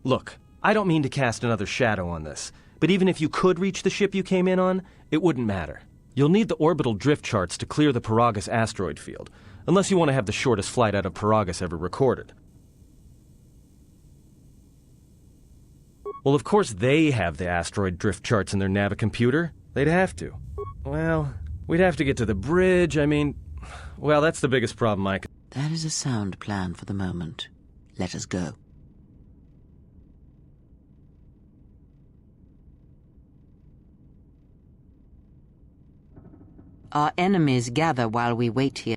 [SPEAKER 6] Look, I don't mean to cast another shadow on this, but even if you could reach the ship you came in on, it wouldn't matter. You'll need the orbital drift charts to clear the Paragus asteroid field, unless you want to have the shortest flight out of Paragus ever recorded. Well, of course they have the asteroid drift charts in their Navicomputer. They'd have to. Well, we'd have to get to the bridge, well, that's the biggest problem I could...
[SPEAKER 3] That is a sound plan for the moment. Let us go. Our enemies gather while we wait here.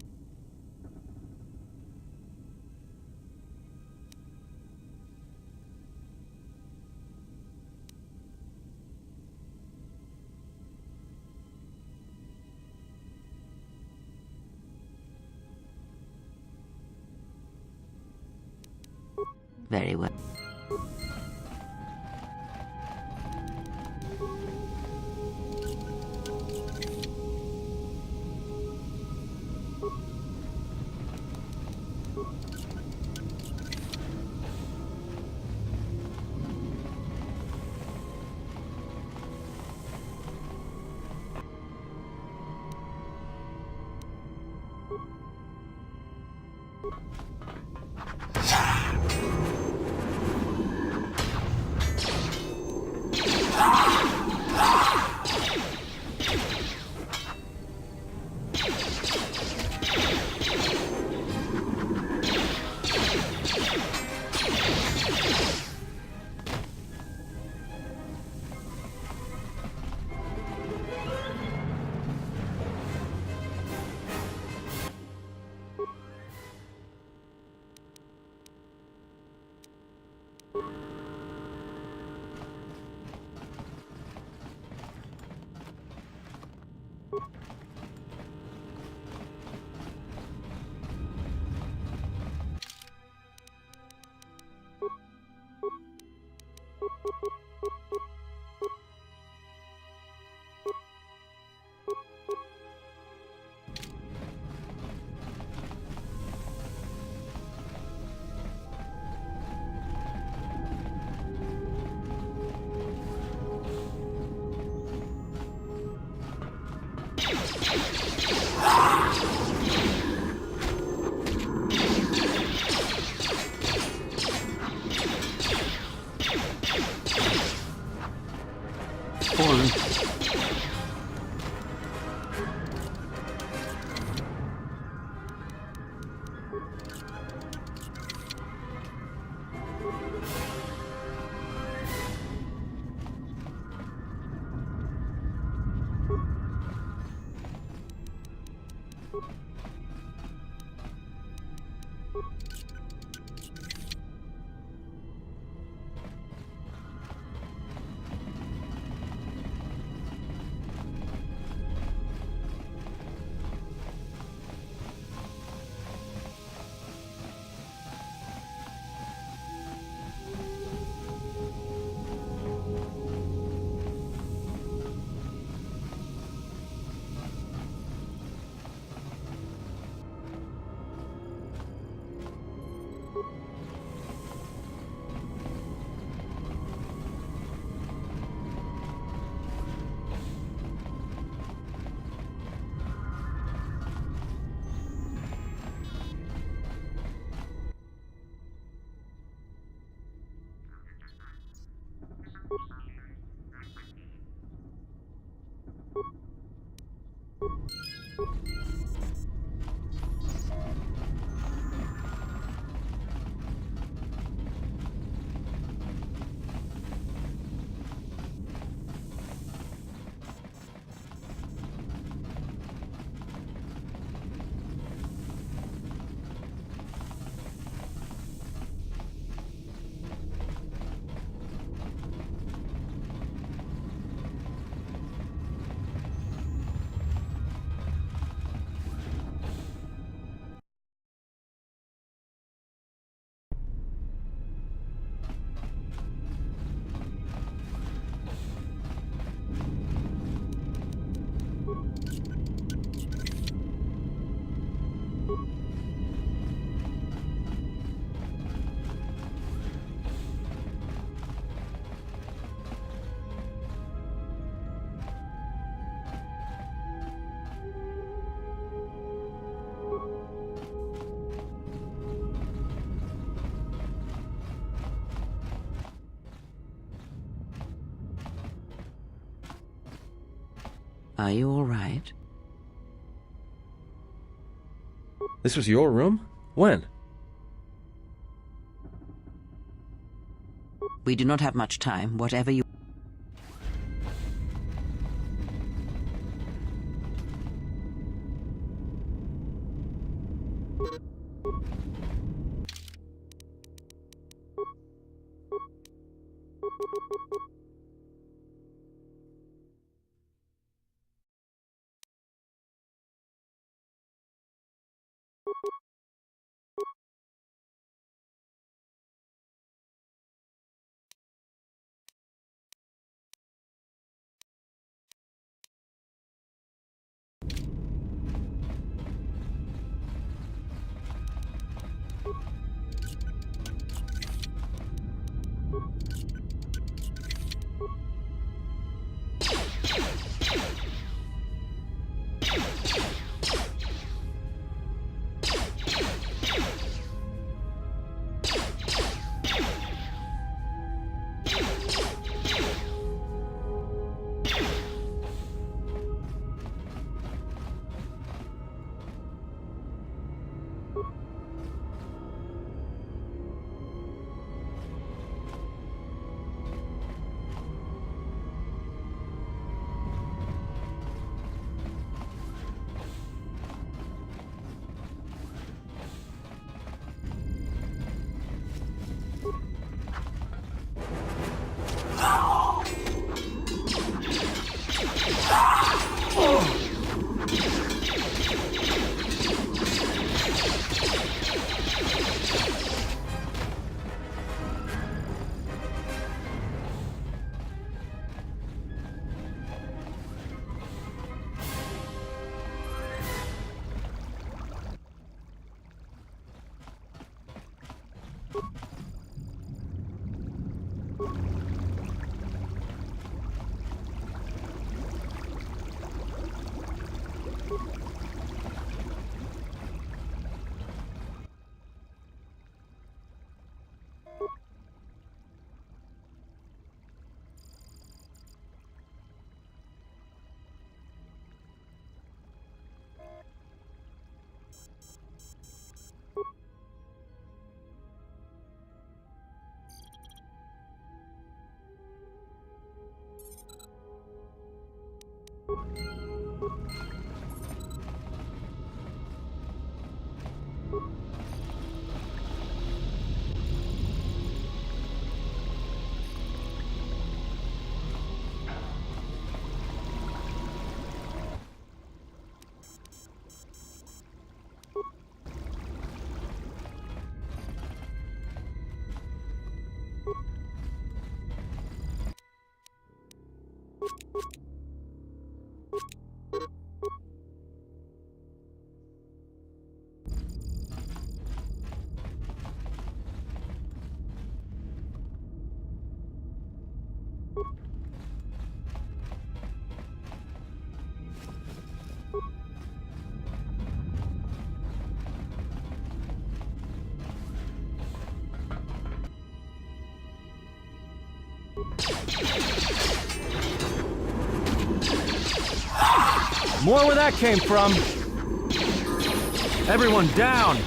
[SPEAKER 3] Very well. Are you all right?
[SPEAKER 6] This was your room? When?
[SPEAKER 3] We do not have much time. Whatever you...
[SPEAKER 6] More where that came from. Everyone down.